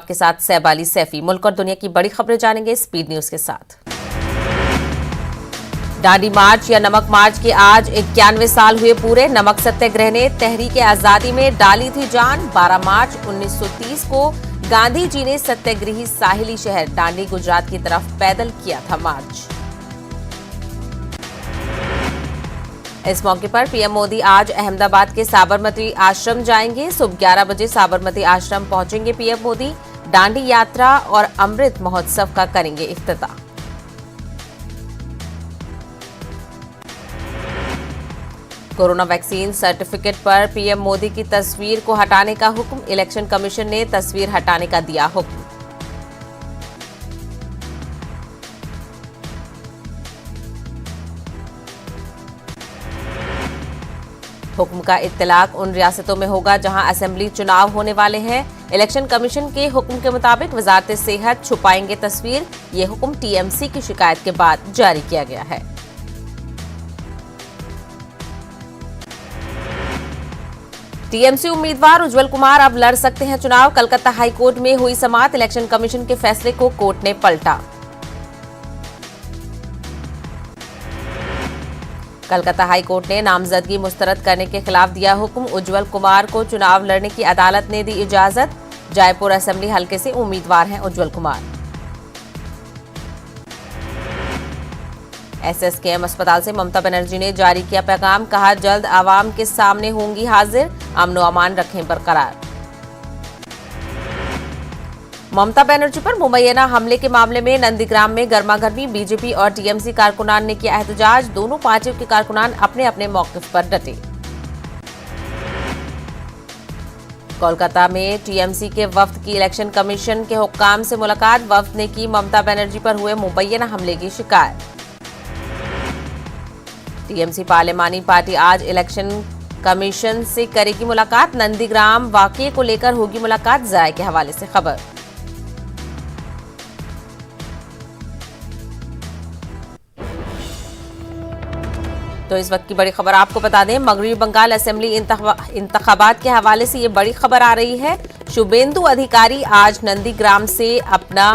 आपके साथ सैबाली सैफी। मुल्क और दुनिया की बड़ी खबरें जानेंगे स्पीड न्यूज के साथ। दांडी मार्च या नमक मार्च के आज 91 साल हुए पूरे। नमक सत्याग्रह ने तहरीक आजादी में डाली थी जान। 12 मार्च 1930 को गांधी जी ने सत्याग्रही साहिली शहर दांडी गुजरात की तरफ पैदल किया था मार्च। इस मौके पर पीएम मोदी आज अहमदाबाद के साबरमती आश्रम जाएंगे। सुबह 11 बजे साबरमती आश्रम पहुंचेंगे पीएम मोदी। दांडी यात्रा और अमृत महोत्सव का करेंगे इफ्तिताह। कोरोना वैक्सीन सर्टिफिकेट पर पीएम मोदी की तस्वीर को हटाने का हुक्म। इलेक्शन कमीशन ने तस्वीर हटाने का दिया हुक्म। हुक्म का इत्तलाक उन रियासतों में होगा जहां असेंबली चुनाव होने वाले हैं। इलेक्शन कमीशन के हुक्म के मुताबिक वजारत सेहत छुपाएंगे तस्वीर। ये हुक्म टीएमसी की शिकायत के बाद जारी किया गया है। टीएमसी उम्मीदवार उज्जवल कुमार अब लड़ सकते हैं चुनाव। कलकत्ता हाईकोर्ट में हुई समाअत। इलेक्शन कमीशन के फैसले को कोर्ट ने पलटा। कलकत्ता हाईकोर्ट ने नामजदगी मुस्तरद करने के खिलाफ दिया हुक्म। उज्जवल कुमार को चुनाव लड़ने की अदालत ने दी इजाजत। जयपुर असेंबली हलके से उम्मीदवार हैं उज्जवल कुमार। एसएसकेएम अस्पताल से ममता बनर्जी ने जारी किया पैगाम। कहा जल्द आवाम के सामने होंगी हाजिर। अमन अमान रखें बरकरार। ममता बनर्जी पर मुबैना हमले के मामले में नंदीग्राम में गर्मागर्मी। बीजेपी और टीएमसी कारकुनान ने किया एहतजाज। दोनों पार्टियों के कारकुनान अपने अपने मौकिफ पर डटे। कोलकाता में टीएमसी के वफ्द की इलेक्शन कमीशन के हुक्काम से मुलाकात। वफ्द ने की ममता बनर्जी पर हुए मुबैना हमले की शिकायत। टीएमसी पार्लिमानी पार्टी आज इलेक्शन कमीशन से करेगी मुलाकात। नंदीग्राम वाकये को लेकर होगी मुलाकात। जराये के हवाले से खबर। तो इस वक्त की बड़ी खबर आपको बता दें, मगरबी बंगाल असेंबली इंतखाबात के हवाले से ये बड़ी खबर आ रही है। शुभेंदु अधिकारी आज नंदीग्राम से अपना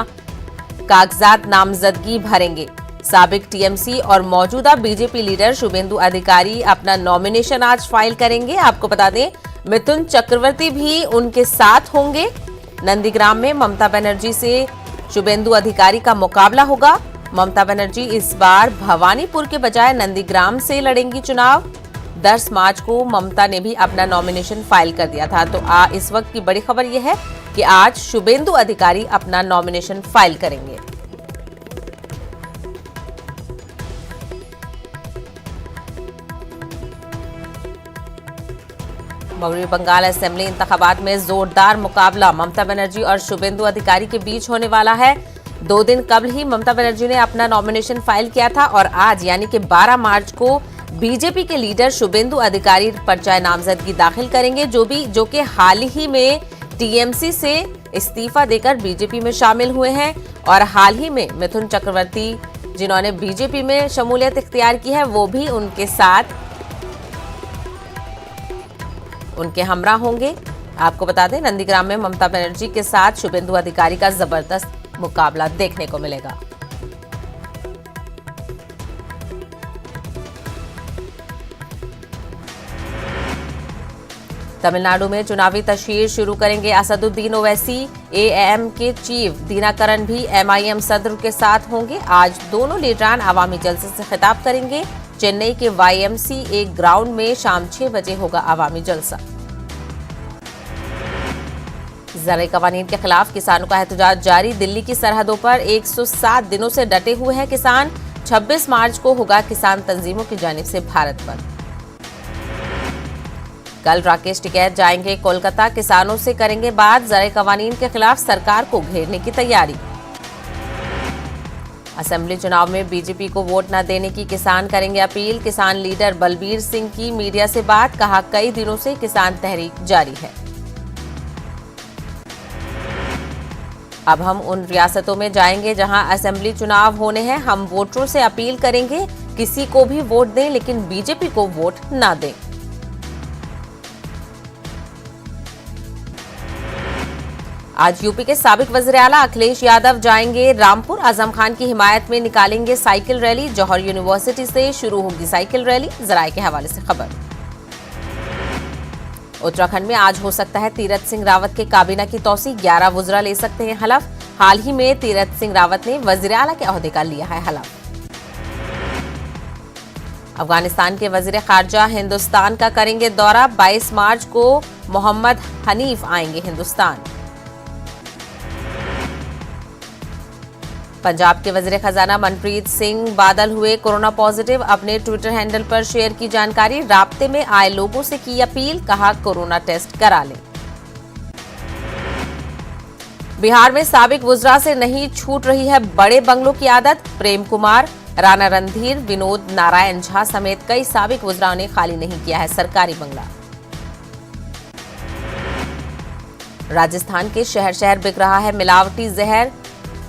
कागजात नामजदगी भरेंगे। साबिक टीएमसी और मौजूदा बीजेपी लीडर शुभेंदु अधिकारी अपना नॉमिनेशन आज फाइल करेंगे। आपको बता दें मिथुन चक्रवर्ती भी उनके साथ होंगे। नंदीग्राम में ममता बनर्जी से शुभेंदु अधिकारी का मुकाबला होगा। ममता बनर्जी इस बार भवानीपुर के बजाय नंदीग्राम से लड़ेंगी चुनाव। 10 मार्च को ममता ने भी अपना नॉमिनेशन फाइल कर दिया था। तो इस वक्त की बड़ी खबर यह है कि आज शुभेंदु अधिकारी अपना नॉमिनेशन फाइल करेंगे। मगरबी बंगाल असेंबली इंतखाबात में जोरदार मुकाबला ममता बनर्जी और शुभेंदु अधिकारी के बीच होने वाला है। 2 दिन कबल ही ममता बनर्जी ने अपना नॉमिनेशन फाइल किया था और आज यानी कि 12 मार्च को बीजेपी के लीडर शुभेंदु अधिकारी पर्चा नामजदगी दाखिल करेंगे, जो कि हाल ही में टीएमसी से इस्तीफा देकर बीजेपी में शामिल हुए हैं। और हाल ही में मिथुन चक्रवर्ती जिन्होंने बीजेपी में शमूलियत इख्तियार की है वो भी उनके साथ उनके हमरा होंगे। आपको बता दें नंदीग्राम में ममता बनर्जी के साथ शुभेंदु अधिकारी का जबरदस्त मुकाबला देखने को मिलेगा। तमिलनाडु में चुनावी तशहीर शुरू करेंगे असदुद्दीन ओवैसी। एएम के चीफ दिनाकरन भी एमआईएम सदर के साथ होंगे। आज दोनों लीडरान अवामी जलसे से खिताब करेंगे। चेन्नई के वाईएमसीए ग्राउंड में शाम 6 बजे होगा अवामी जलसा। ज़राई कवानीन के खिलाफ किसानों का एहतजाज जारी। दिल्ली की सरहदों पर 107 दिनों से डटे हुए हैं किसान। 26 मार्च को होगा किसान तंजीमों की जानिब से भारत बंद। कल राकेश टिकैत जाएंगे कोलकाता। किसानों से करेंगे बात। ज़राई कवानीन के खिलाफ सरकार को घेरने की तैयारी। असेंबली चुनाव में बीजेपी को वोट न देने की किसान करेंगे अपील। किसान लीडर बलबीर सिंह की मीडिया से बात। कहा कई दिनों से किसान तहरीक जारी है। अब हम उन रियासतों में जाएंगे जहां असेंबली चुनाव होने हैं। हम वोटरों से अपील करेंगे किसी को भी वोट दें लेकिन बीजेपी को वोट ना दें। आज यूपी के साबिक वज़ीर आला अखिलेश यादव जाएंगे रामपुर। आजम खान की हिमायत में निकालेंगे साइकिल रैली। जौहर यूनिवर्सिटी से शुरू होगी साइकिल रैली, जराये के हवाले से खबर। उत्तराखंड में आज हो सकता है तीरथ सिंह रावत के काबीना की तौसी, 11 वुज़रा ले सकते हैं हलफ। हाल ही में तीरथ सिंह रावत ने वज़ीर आला के ओहदे का लिया है हलफ। अफगानिस्तान के वज़ीर खारजा हिंदुस्तान का करेंगे दौरा। 22 मार्च को मोहम्मद हनीफ आएंगे हिंदुस्तान। पंजाब के वज़ीर खजाना मनप्रीत सिंह बादल हुए कोरोना पॉजिटिव। अपने ट्विटर हैंडल पर शेयर की जानकारी। राब्ते में आए लोगों से की अपील, कहा कोरोना टेस्ट करा लें। बिहार में साबिक वुज़रा से नहीं छूट रही है बड़े बंगलों की आदत। प्रेम कुमार, राणा रणधीर, विनोद नारायण झा समेत कई साबिक वुज़राओं ने खाली नहीं किया है सरकारी बंगला। राजस्थान के शहर शहर बिक रहा है मिलावटी जहर।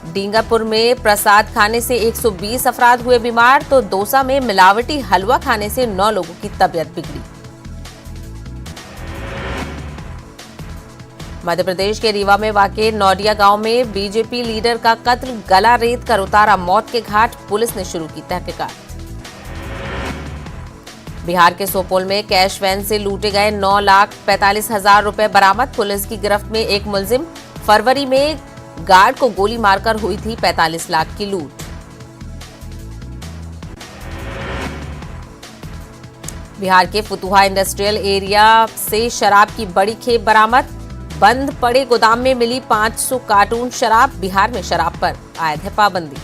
डींगापुर में प्रसाद खाने से 120 अफराद हुए बीमार, तो दौसा में मिलावटी हलवा खाने से 9 लोगों की तबीयत बिगड़ी। मध्य प्रदेश के रीवा में वाक़े नौडिया गांव में बीजेपी लीडर का कत्ल, गला रेत कर उतारा मौत के घाट। पुलिस ने शुरू की तहकीकात। बिहार के सुपौल में कैश वैन से लूटे गए 9,45,000 रुपए बरामद। पुलिस की गिरफ्त में एक मुलजिम। फरवरी में गार्ड को गोली मारकर हुई थी 45 लाख की लूट। बिहार के फुतुहा इंडस्ट्रियल एरिया से शराब की बड़ी खेप बरामद। बंद पड़े गोदाम में मिली 500 कार्टून शराब। बिहार में शराब पर आयद है पाबंदी।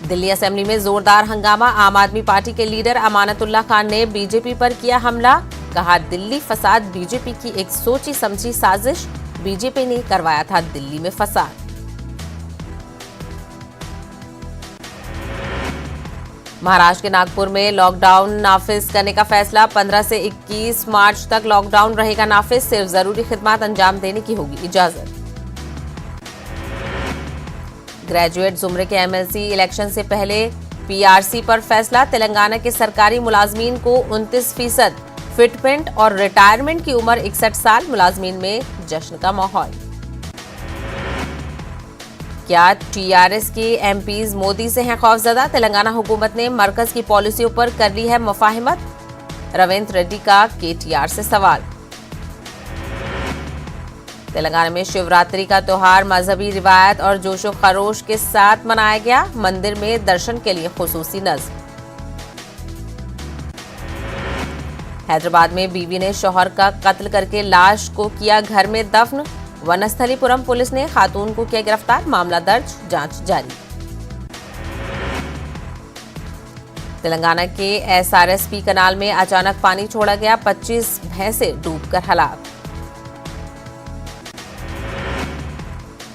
दिल्ली असेंबली में जोरदार हंगामा। आम आदमी पार्टी के लीडर अमानतुल्लाह खान ने बीजेपी पर किया हमला। कहा दिल्ली फसाद बीजेपी की एक सोची समझी साजिश। बीजेपी ने करवाया था दिल्ली में फसाद। महाराष्ट्र के नागपुर में लॉकडाउन नाफिज करने का फैसला। 15 से 21 मार्च तक लॉकडाउन रहेगा नाफिज। सिर्फ जरूरी खिदमत अंजाम देने की होगी इजाजत। ग्रेजुएट जुमरे के एमएलसी इलेक्शन से पहले पीआरसी पर फैसला। तेलंगाना के सरकारी मुलाजमीन को 29% फिटमेंट और रिटायरमेंट की उम्र 61 साल। मुलाजमीन में जश्न का माहौल। क्या टीआरएस के एमपीज मोदी से हैं खौफजदा? तेलंगाना हुकूमत ने मरकज की पॉलिसियों पर कर ली है मुफाहिमत। रविंद्र रेड्डी का केटीआर से सवाल। तेलंगाना में शिवरात्रि का त्योहार मजहबी रिवायत और जोशो खरोश के साथ मनाया गया। मंदिर में दर्शन के लिए खुसूसी नज़्म। हैदराबाद में बीवी ने शौहर का कत्ल करके लाश को किया घर में दफन। वनस्थलीपुरम पुलिस ने खातून को किया गिरफ्तार। मामला दर्ज, जांच जारी। तेलंगाना के एसआरएसपी कनाल में अचानक पानी छोड़ा गया। 25 भैंसें डूबकर हलाक।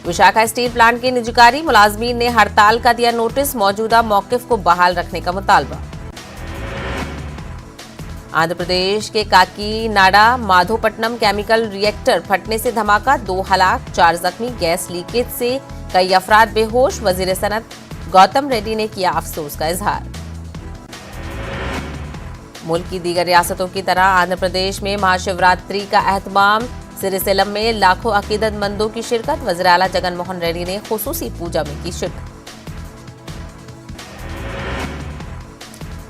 विशाखा स्टील प्लांट की निजीकारी। मुलाजमीन ने हड़ताल का दिया नोटिस। मौजूदा मौकिफ को बहाल रखने का मुतालबा। आंध्र प्रदेश के काकीनाडा माधोपट्टनम केमिकल रिएक्टर फटने से धमाका। 2 हलाक, 4 जख्मी। गैस लीकेज से कई अफराद बेहोश। वजीर सनत गौतम रेड्डी ने किया अफसोस का इजहार। मुल्क की दीगर रियासतों की तरह आंध्र प्रदेश में महाशिवरात्रि का एहतमाम। सिरिसेलम में लाखों अकीदतमंदों की शिरकत। वज़ीर आला जगनमोहन रेड्डी ने खुसूसी पूजा में की शिरकत।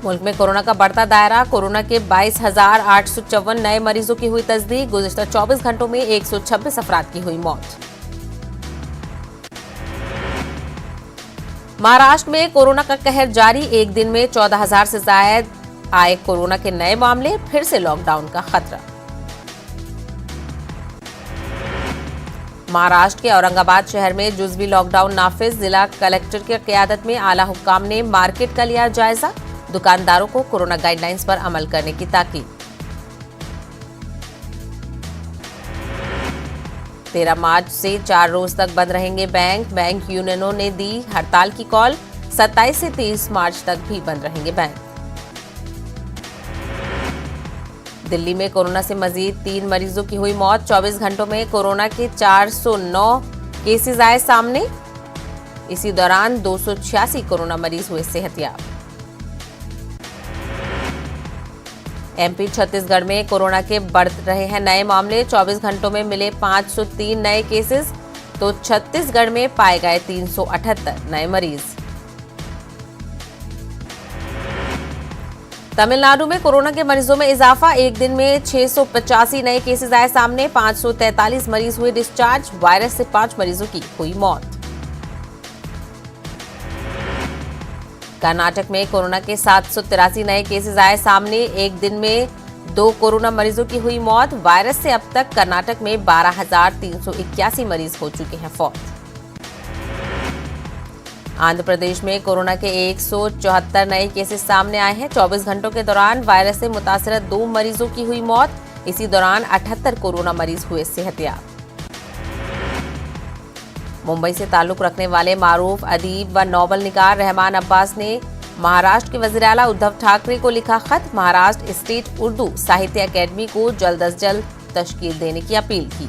मुल्क में कोरोना का बढ़ता दायरा। कोरोना के 22,854 नए मरीजों की हुई तस्दीक। गुज़िश्ता 24 घंटों में 126 अफराद की हुई मौत। महाराष्ट्र में कोरोना का कहर जारी। एक दिन में 14,000 से ज्यादा आए कोरोना के नए मामले। फिर से लॉकडाउन का खतरा। महाराष्ट्र के औरंगाबाद शहर में जुज़वी लॉकडाउन नाफिज। जिला कलेक्टर की क़यादत में आला हुक्काम ने मार्केट का लिया जायजा। दुकानदारों को कोरोना गाइडलाइंस पर अमल करने की ताकीद। 13 मार्च से 4 रोज तक बंद रहेंगे बैंक। बैंक यूनियनों ने दी हड़ताल की कॉल। 27 से 30 मार्च तक भी बंद रहेंगे बैंक। दिल्ली में कोरोना से मजीद 3 मरीजों की हुई मौत। 24 घंटों में कोरोना के 409 केसेस आए सामने। इसी दौरान 286 कोरोना मरीज हुए सेहतयाब। एमपी छत्तीसगढ़ में कोरोना के बढ़ रहे हैं नए मामले। 24 घंटों में मिले 503 नए केसेस, तो छत्तीसगढ़ में पाए गए 378 नए मरीज। तमिलनाडु में कोरोना के मरीजों में इजाफा। एक दिन में 685 नए केसेस आए सामने। 543 मरीज हुए डिस्चार्ज। वायरस से 5 मरीजों की हुई मौत। कर्नाटक में कोरोना के 783 नए केसेस आए सामने। एक दिन में 2 कोरोना मरीजों की हुई मौत। वायरस से अब तक कर्नाटक में 12,381 मरीज हो चुके हैं फौत। आंध्र प्रदेश में कोरोना के 174 नए केसेस सामने आए हैं। 24 घंटों के दौरान वायरस से मुतासर 2 मरीजों की हुई मौत। इसी दौरान 78 कोरोना मरीज हुए सेहतियाब। मुंबई से ताल्लुक रखने वाले मारूफ अदीब व नोबल निगार रहमान अब्बास ने महाराष्ट्र के वज़ीर आला उद्धव ठाकरे को लिखा खत। महाराष्ट्र स्टेट उर्दू साहित्य अकेडमी को जल्द अज जल्द तश्कील देने की अपील की।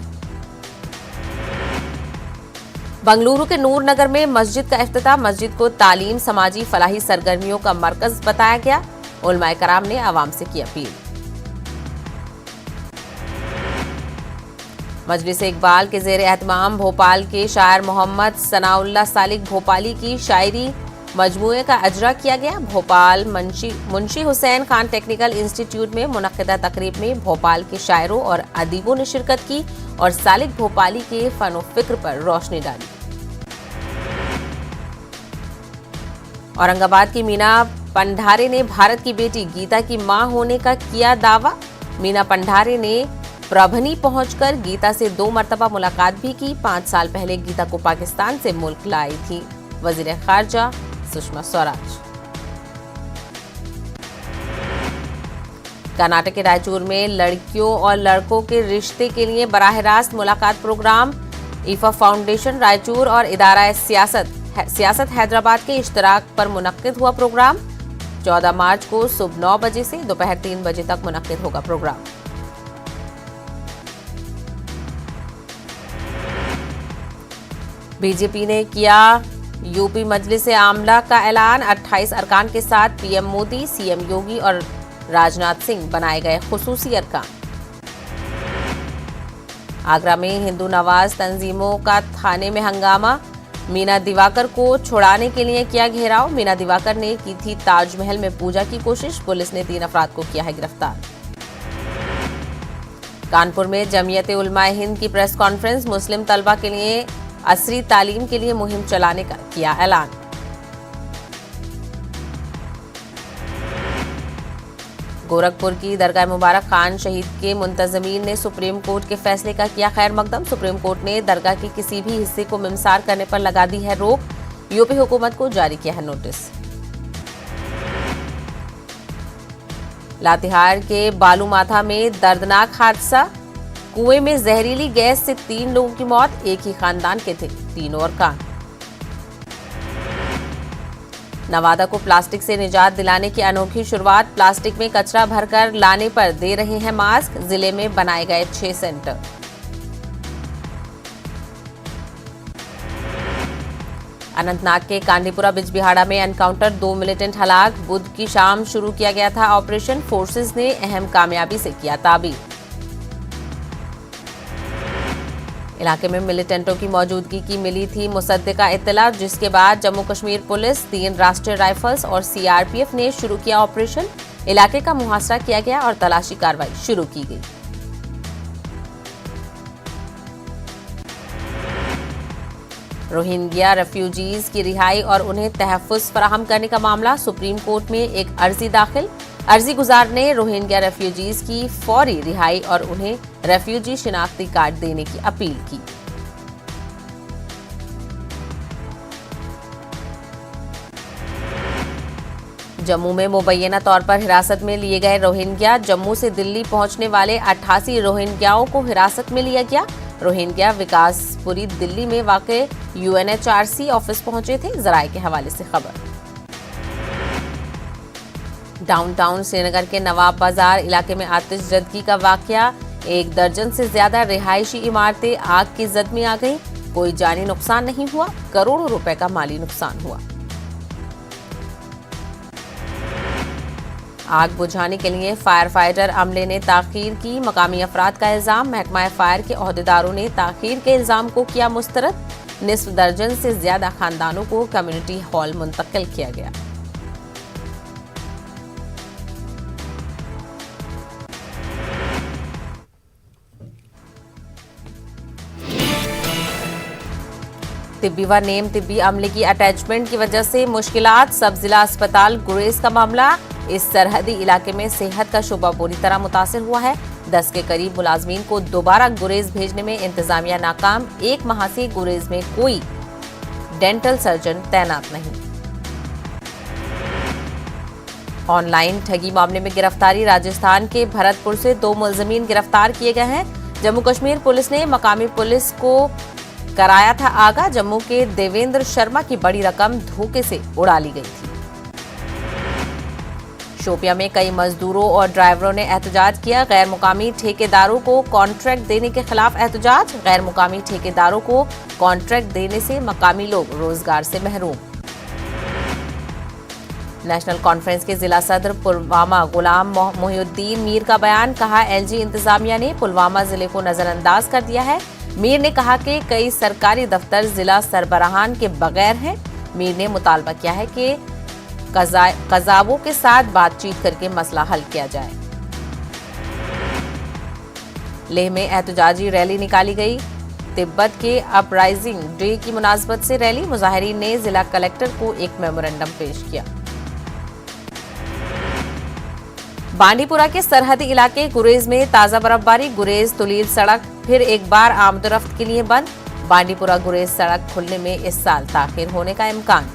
बंगलुरु के नूर नगर में मस्जिद का इफ्तिताह। मस्जिद को तालीम, समाजी फलाही सरगर्मियों का मरकज बताया गया। उलमाए कराम ने आवाम से की अपील। मजलिस इकबाल के ज़ेर एहतमाम भोपाल के शायर मोहम्मद सनाउल्लाह सालिक भोपाली की शायरी मजमूए का अजरा किया गया। भोपाल मुंशी हुसैन खान टेक्निकल इंस्टीट्यूट में मुनक्किदा तकरीब में भोपाल के शायरों और अदीबों ने शिरकत की और सालिक भोपाली के फन फिक्र पर रोशनी डाली। औरंगाबाद की मीना पंडारे ने भारत की बेटी गीता की मां होने का किया दावा। मीना पंडारे ने प्रभनी पहुंचकर गीता से 2 मरतबा मुलाकात भी की। 5 साल पहले गीता को पाकिस्तान से मुल्क लाई थी वजीर खारजा सुषमा स्वराज। कर्नाटक के रायचूर में लड़कियों और लड़कों के रिश्ते के लिए बराह रास्त मुलाकात प्रोग्राम। ईफा फाउंडेशन रायचूर और इदारा सियासत हैदराबाद के इश्तराक पर मुनक्किद हुआ प्रोग्राम। 14 मार्च को सुबह 9 बजे से दोपहर 3 बजे तक मुनक्किद होगा प्रोग्राम। बीजेपी ने किया यूपी मजलिस आमला का ऐलान। 28 अरकान के साथ पीएम मोदी, सीएम योगी और राजनाथ सिंह बनाए गए खुसूसी अरकान। आगरा में हिंदू नवाज तंजीमों का थाने में हंगामा। मीना दिवाकर को छुड़ाने के लिए किया घेराव। मीना दिवाकर ने की थी ताजमहल में पूजा की कोशिश। पुलिस ने 3 अफराद को किया है गिरफ्तार। कानपुर में जमीयत उलमाए हिंद की प्रेस कॉन्फ्रेंस। मुस्लिम तलबा के लिए असरी तालीम के लिए मुहिम चलाने का किया ऐलान। गोरखपुर की दरगाह मुबारक खान शहीद के मुंतजमीन ने सुप्रीम कोर्ट के फैसले का किया खैर मकदम। सुप्रीम कोर्ट ने दरगाह के किसी भी हिस्से को मिमसार करने पर लगा दी है रोक। यूपी हुकूमत को जारी किया है नोटिस। लातेहार के बालूमाथा में दर्दनाक हादसा। कुएं में जहरीली गैस से 3 लोगों की मौत। एक ही खानदान के थे तीनों अरकान। नवादा को प्लास्टिक से निजात दिलाने की अनोखी शुरुआत। प्लास्टिक में कचरा भरकर लाने पर दे रहे हैं मास्क। जिले में बनाए गए 6 सेंटर। अनंतनाग के कांडीपुरा बिजबिहाड़ा में एनकाउंटर, 2 मिलिटेंट हलाक। बुध की शाम शुरू किया गया था ऑपरेशन। फोर्सेस ने अहम कामयाबी से किया ताबीर। इलाके में मिलिटेंटों की मौजूदगी की मिली थी मुसद्दिका इत्तला, जिसके बाद जम्मू कश्मीर पुलिस, 3 राष्ट्रीय राइफल्स और सीआरपीएफ ने शुरू किया ऑपरेशन। इलाके का मुहासरा किया गया और तलाशी कार्रवाई शुरू की गई। रोहिंग्या रेफ्यूजीज की रिहाई और उन्हें तहफ्फुज़ फराहम करने का मामला। सुप्रीम कोर्ट में एक अर्जी दाखिल। अर्जी गुजार ने रोहिंग्या रेफ्यूजीज की फौरी रिहाई और उन्हें रेफ्यूजी शिनाख्ती कार्ड देने की अपील की। जम्मू में मुबैना तौर पर हिरासत में लिए गए रोहिंग्या। जम्मू से दिल्ली पहुंचने वाले 88 रोहिंग्याओं को हिरासत में लिया गया। रोहिंग्या विकासपुरी दिल्ली में वाक़े यूएनएचआरसी ऑफिस पहुंचे थे। जराये के हवाले से खबर। डाउनटाउन श्रीनगर के नवाब बाजार इलाके में आतिशजदगी का वाकया। 1 दर्जन से ज्यादा रिहायशी इमारतें आग की जद में आ गईं। कोई जानी नुकसान नहीं हुआ, करोड़ों रुपए का माली नुकसान हुआ। आग बुझाने के लिए फायर फाइटर अमले ने ताखीर की, मकामी अफराद का इल्जाम। महकमा फायर के ओहदेदारों ने ताखीर के इल्जाम को किया मुस्तरद। निस्फ दर्जन से ज्यादा खानदानों को कम्युनिटी हॉल मुंतकिल किया गया। तिब्बी व नेम तिब्बी अमले की अटैचमेंट की वजह से मुश्किलात। सब जिला अस्पताल गुरेज का मामला। इस सरहदी इलाके में सेहत का शोबा बुरी तरह मुतासिर हुआ है। 10 के करीब मुलाजमीन को दोबारा गुरेज भेजने में इंतजामिया नाकाम। 1 माह से गुरेज में कोई डेंटल सर्जन तैनात नहीं। ऑनलाइन ठगी मामले में गिरफ्तारी। राजस्थान के भरतपुर से 2 मुलजमीन गिरफ्तार किए गए हैं। जम्मू कश्मीर पुलिस ने मकामी पुलिस को कराया था आगाह। जम्मू के देवेंद्र शर्मा की बड़ी रकम धोखे से उड़ा ली गई थी। शोपिया में कई मजदूरों और ड्राइवरों ने एहतजाज किया। गैर मुकामी ठेकेदारों को कॉन्ट्रैक्ट देने के खिलाफ एहतजाज। गैर मुकामी ठेकेदारों को कॉन्ट्रैक्ट देने से मकामी लोग रोजगार से महरूम। नेशनल कॉन्फ्रेंस के जिला सदर पुलवामा गुलाम मोहिउद्दीन मीर का बयान। कहा, एलजी इंतजामिया ने पुलवामा जिले को नजरअंदाज कर दिया है। मीर ने कहा कि कई सरकारी दफ्तर जिला सरबराहान के बगैर हैं। मीर ने मुतालबा किया है कि कज़ाबों के साथ बातचीत करके मसला हल किया जाए। लेह में एहतजाजी रैली निकाली गई। तिब्बत के अपराइजिंग डे की मुनासबत से रैली। मुजाहिरीन ने जिला कलेक्टर को एक मेमोरेंडम पेश किया। बांडीपुरा के सरहदी इलाके गुरेज में ताजा बर्फबारी। गुरेज तुलील सड़क फिर एक बार आमदोरफ्त के लिए बंद। बांडीपुरा गुरेज सड़क खुलने में इस साल ताखिर होने का इम्कान।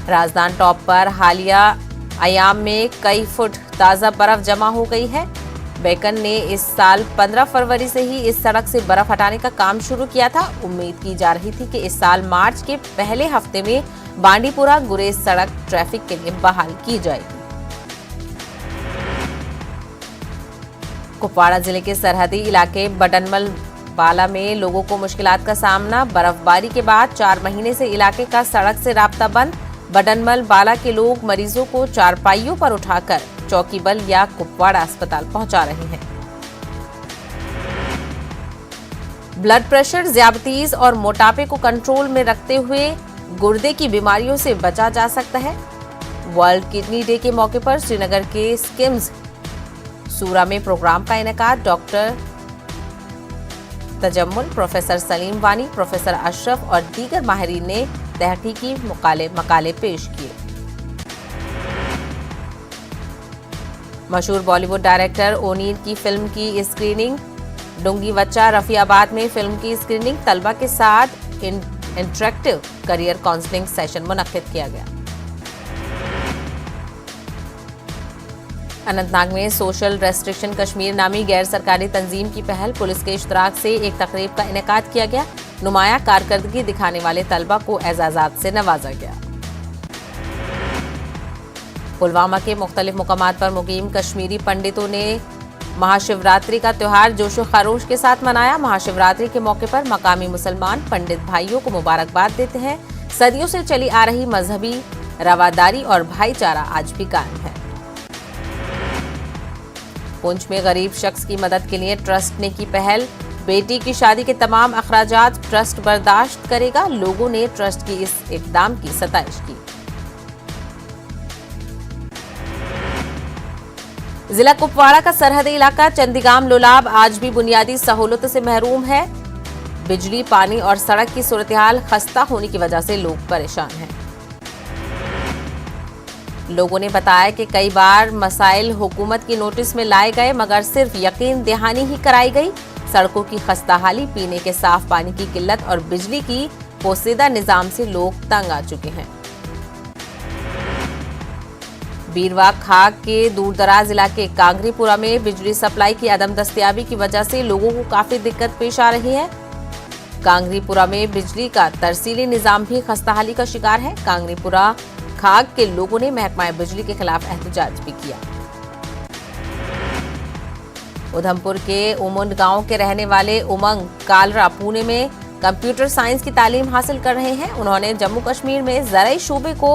राजधान टॉप पर हालिया अयाम में कई फुट ताजा बर्फ जमा हो गई है। बेकन ने इस साल 15 फरवरी से ही इस सड़क से बर्फ हटाने का काम शुरू किया था। उम्मीद की जा रही थी कि इस साल मार्च के पहले हफ्ते में बांडीपुरा गुरेज सड़क ट्रैफिक के लिए बहाल की जाएगी। कुपवाड़ा जिले के सरहदी इलाके बडनमल बाला में लोगों को मुश्किलात का सामना। बर्फबारी के बाद 4 महीने से इलाके का सड़क से राब्ता बंद। बडनमल बाला के लोग मरीजों को चारपाइयों पर उठाकर चौकीबल या कुपवाड़ा अस्पताल पहुंचा रहे हैं। ब्लड प्रेशर, ज़ियाबतीज और मोटापे को कंट्रोल में रखते हुए गुर्दे की बीमारियों से बचा जा सकता है। वर्ल्ड किडनी डे के मौके पर श्रीनगर के स्किम्स सूरा में प्रोग्राम का इनेकाद। डॉक्टर तजम्मुल, प्रोफेसर सलीम वानी, प्रोफेसर अशरफ और दीगर माहिरीन ने तहकीकी मकाले पेश किए। मशहूर बॉलीवुड डायरेक्टर ओनील की फिल्म की स्क्रीनिंग। डुंगी वच्चा रफियाबाद में फिल्म की स्क्रीनिंग। तलबा के साथ इंटरेक्टिव करियर काउंसलिंग सेशन मुनक्किद किया गया। अनंतनाग में सोशल रेस्ट्रिक्शन कश्मीर नामी गैर सरकारी तंजीम की पहल। पुलिस के इश्तराक से एक तकरीब का इनेकाद किया गया। नुमाया कारकर्दगी दिखाने वाले तलबा को एजाजात से नवाजा गया। पुलवामा के मुख्तलिफ मुकामात पर मुकीम कश्मीरी पंडितों ने महाशिवरात्रि का त्योहार जोशो खरोश के साथ मनाया। महाशिवरात्रि के मौके पर मकामी मुसलमान पंडित भाइयों को मुबारकबाद देते हैं। सदियों से चली आ रही मजहबी रवादारी और भाईचारा आज भी कायम है। पुंछ में गरीब शख्स की मदद के लिए ट्रस्ट ने की पहल। बेटी की शादी के तमाम अखराजात ट्रस्ट बर्दाश्त करेगा। लोगों ने ट्रस्ट की इस इकदाम की सताइश की। जिला कुपवाड़ा का सरहदी इलाका चंदीगाम लोलाब आज भी बुनियादी सहूलतों से महरूम है। बिजली, पानी और सड़क की सूरत-ए-हाल खस्ता होने की वजह से लोग परेशान हैं। लोगों ने बताया कि कई बार मसाइल हुकूमत की नोटिस में लाए गए मगर सिर्फ यकीन दहानी ही कराई गई। सड़कों की खस्ताहाली, पीने के साफ पानी की किल्लत और बिजली की पोशीदा निजाम से लोग तंग आ चुके हैं। बीरवा खाग के दूरदराज इलाके कांगरीपुरा में बिजली सप्लाई की अदम दस्तयाबी की वजह से लोगों को काफी दिक्कत पेश आ रही है। कांगरीपुरा में बिजली का तरसीली निजाम भी खस्ताहाली का शिकार है। कांगरीपुरा खाग के लोगों ने महकमा बिजली के खिलाफ एहतजाज भी किया। उधमपुर के उमुंड गांव के रहने वाले उमंग कालरा पुणे में कंप्यूटर साइंस की तालीम हासिल कर रहे हैं। उन्होंने जम्मू कश्मीर में ज़राई शोबे को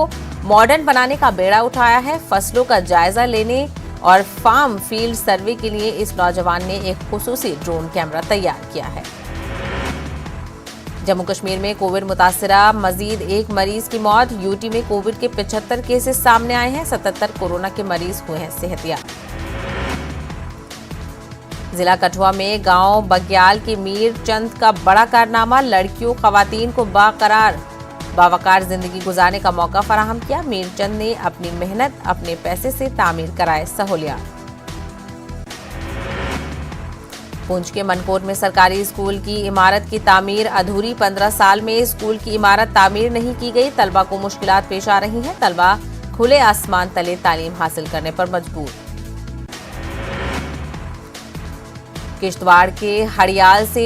मॉडर्न बनाने का बेड़ा उठाया है। फसलों का जायजा लेने और फार्म फील्ड सर्वे के लिए इस नौजवान ने एक खुसूसी ड्रोन कैमरा तैयार किया है। जम्मू कश्मीर में कोविड मुतासिरा मजीद एक मरीज की मौत। यूटी में कोविड के 75 केसेस सामने आए हैं। 77 कोरोना के मरीज हुए हैं सेहतियाब। जिला कठुआ में गांव बग्याल के मीर चंद का बड़ा कारनामा। लड़कियों खवातीन को बावकार जिंदगी गुजारने का मौका फराहम किया। मीर चंद ने अपनी मेहनत अपने पैसे से तामीर कराए सहूलियात। पुंछ के मनकोट में सरकारी स्कूल की इमारत की तामीर अधूरी। 15 साल में स्कूल की इमारत तामीर नहीं की गई। तलबा को मुश्किलात पेश आ रही हैं। तलबा खुले आसमान तले तालीम हासिल करने पर मजबूर। किश्तवाड़ के हड़ियाल से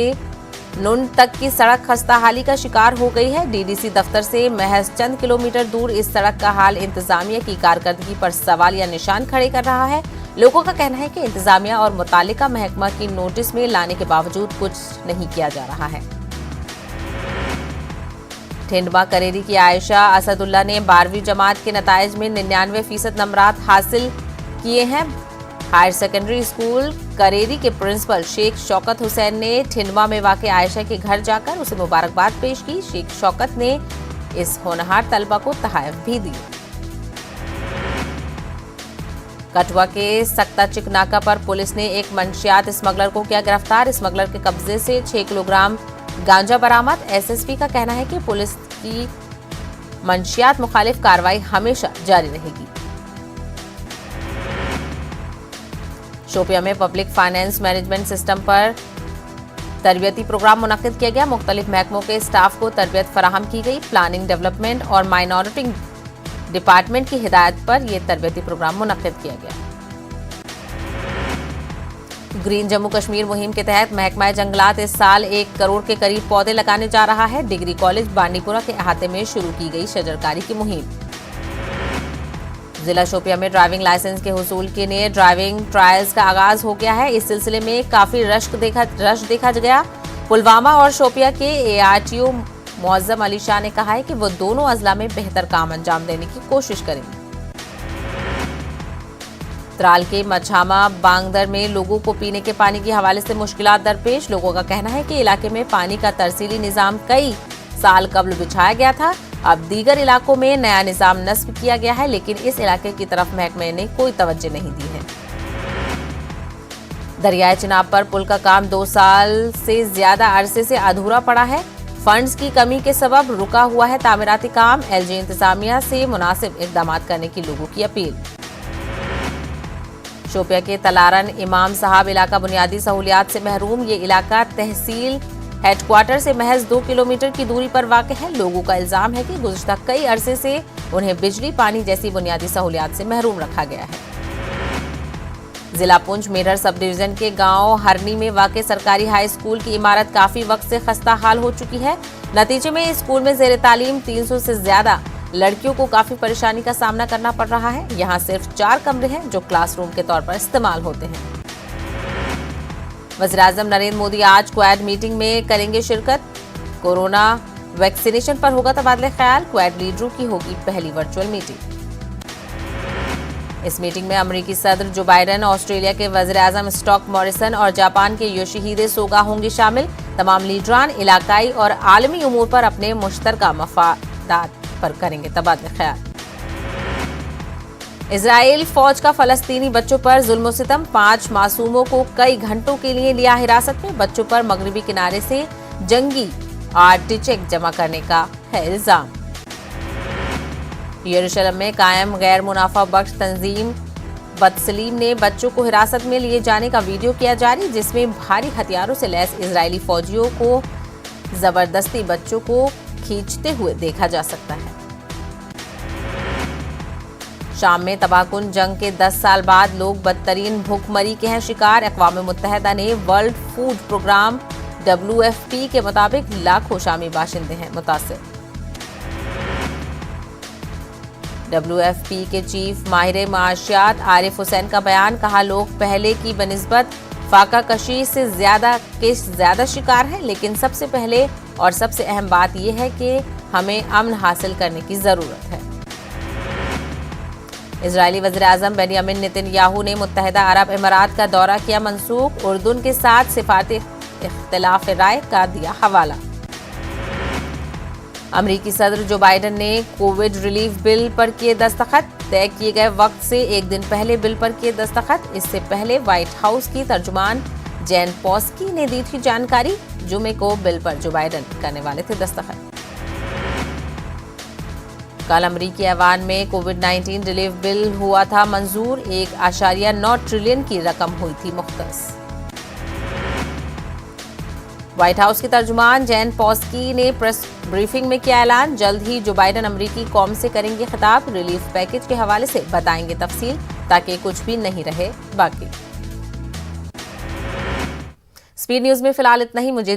नुंड तक की सड़क खस्ताहाली का शिकार हो गई है। डीडीसी दफ्तर से महज चंद किलोमीटर दूर इस सड़क का हाल इंतजामिया की कारकर्दगी पर सवाल या निशान खड़े कर रहा है। लोगों का कहना है कि इंतजामिया और मुतालिका महकमा की नोटिस में लाने के बावजूद कुछ नहीं किया जा रहा है। ठिंडवा करेरी की आयशा असदुल्ला ने 12वीं जमात के नताइज में 99% नंबरात हासिल किए हैं। हायर सेकेंडरी स्कूल करेरी के प्रिंसिपल शेख शौकत हुसैन ने ठिंडवा में वाक़ आयशा के घर जाकर उसे मुबारकबाद पेश की। शेख शौकत ने इस होनहार तलबा को तोहफे भी दी। कठुआ के सक्ता चिकनाका पर पुलिस ने एक मंशियात स्मगलर को किया गिरफ्तार। स्मगलर के कब्जे से 6 किलोग्राम गांजा बरामद। एसएसपी का कहना है कि पुलिस की मंशियात मुखालिफ कार्रवाई हमेशा जारी रहेगी। शोपिया में पब्लिक फाइनेंस मैनेजमेंट सिस्टम पर तरबियती प्रोग्राम मुनक्किद किया गया। मुख्तलिफ महकमों के स्टाफ को तरबियत फराहम की गई। प्लानिंग, डेवलपमेंट और माइनॉरिटी डिपार्टमेंट की हिदायत पर यह तरबियती प्रोग्राम मुनक्किद किया गया। ग्रीन जम्मू कश्मीर मुहिम के तहत महकमा जंगलात इस साल 1 करोड़ के करीब पौधे लगाने जा रहा है। डिग्री कॉलेज बांडीपुरा के अहाते में शुरू की गई शजरकारी की मुहिम। जिला शोपिया में ड्राइविंग लाइसेंस के हुसूल के लिए ड्राइविंग ट्रायल्स का आगाज हो गया है। इस सिलसिले में काफी रश देखा गया। पुलवामा और शोपिया के एआरटीओ मुअज्जम अली शाह ने कहा है कि वो दोनों अजला में बेहतर काम अंजाम देने की कोशिश करेंगे। त्राल के मछामा बांगदर में लोगों को पीने के पानी के हवाले से मुश्किलात दरपेश। लोगों का कहना है कि इलाके में पानी का तरसीली निजाम कई साल कबल बिछाया गया था। अब दीगर इलाकों में नया निजाम नस्ब किया गया है, लेकिन इस इलाके की तरफ महकमे ने कोई तवज्जो नहीं दी है। दरियाए चिनाब पर पुल का काम 2 साल से ज्यादा अरसे से अधूरा पड़ा है। फंड्स की कमी के सबब रुका हुआ है तामीराती काम। एलजी इंतजामिया से मुनासिब इकदाम करने की लोगों की अपील। शोपिया के तलारन इमाम साहब इलाका बुनियादी सहूलियात से महरूम। ये इलाका तहसील हेडक्वार्टर से महज 2 किलोमीटर की दूरी पर वाक़ है। लोगों का इल्जाम है कि गुज़िश्ता कई अरसे से उन्हें बिजली, पानी जैसी बुनियादी सहूलियात से महरूम रखा गया है। जिला पुंछ मेरठ सब डिवीजन के गांव हरनी में वाक़ सरकारी हाई स्कूल की इमारत काफी वक्त से खस्ता हाल हो चुकी है। नतीजे में स्कूल में ज़ेर तालीम 300 से ज्यादा लड़कियों को काफी परेशानी का सामना करना पड़ रहा है। यहाँ सिर्फ 4 कमरे हैं जो क्लासरूम के तौर पर इस्तेमाल होते हैं। वज़ीर-ए-आज़म नरेंद्र मोदी आज क्वाड मीटिंग में करेंगे शिरकत। कोरोना वैक्सीनेशन पर होगा तबादला ख्याल। क्वाड लीडरों की होगी पहली वर्चुअल मीटिंग। इस मीटिंग में अमेरिकी सदर जो बाइडेन, ऑस्ट्रेलिया के वज़ीर-ए-आज़म स्कॉट मॉरिसन और जापान के योशिहिदे सुगा होंगे शामिल। तमाम लीडरान इलाकाई और आलमी उमूर पर अपने मुश्तरका मफादात पर करेंगे तबादला ख्याल। इजराइल फौज का फलस्तीनी बच्चों पर जुल्म सितम। 5 मासूमों को कई घंटों के लिए लिया हिरासत में। बच्चों पर मगरिबी किनारे से जंगी आर्टिचेक जमा करने का है इल्जाम। यरूशलेम में कायम गैर मुनाफा बख्श तंजीम बदसलीम ने बच्चों को हिरासत में लिए जाने का वीडियो किया जारी, जिसमें भारी हथियारों से लैस इजरायली फौजियों को जबरदस्ती बच्चों को खींचते हुए देखा जा सकता है। शाम में तबाहकुन जंग के 10 साल बाद लोग बदतरीन भूखमरी के हैं शिकार। अक़वाम मुत्तहिदा ने वर्ल्ड फूड प्रोग्राम WFP के मुताबिक लाखों शामी बाशिंदे हैं मुतासिर। WFP के चीफ माहिर माशियात आरिफ हुसैन का बयान, कहा लोग पहले की बनिस्बत फाका कशी से ज्यादा शिकार है, लेकिन सबसे पहले और सबसे अहम बात यह है कि हमें अमन हासिल करने की जरूरत है। इजरायली वज़ीर-ए-आज़म बेंयामिन नेतन्याहू ने मुत्तहिदा अरब अमीरात का दौरा किया मनसूख, उर्दून के साथ सिफारती इख्तिलाफ राय का दिया हवाला। अमरीकी सदर जो बाइडन ने कोविड रिलीफ बिल पर किए दस्तखत, तय किए गए वक्त से एक दिन पहले बिल पर किए दस्तखत। इससे पहले व्हाइट हाउस की तर्जुमान जेन पॉस्की ने दी थी जानकारी। जुमे को बिल पर जो बाइडन करने वाले थे दस्तखत। कल अमरीकी ऐवान में कोविड-19 रिलीफ बिल हुआ था मंजूर, 1.9 ट्रिलियन की रकम हुई थी मुख्तस। व्हाइट हाउस की तर्जुमान जेन पॉस्की ने प्रेस ब्रीफिंग में किया ऐलान, जल्द ही जो बाइडन अमरीकी कौम से करेंगे खिताब, रिलीफ पैकेज के हवाले से बताएंगे तफसील, ताकि कुछ भी नहीं रहे बाकी। स्पीड न्यूज में फिलहाल इतना ही, मुझे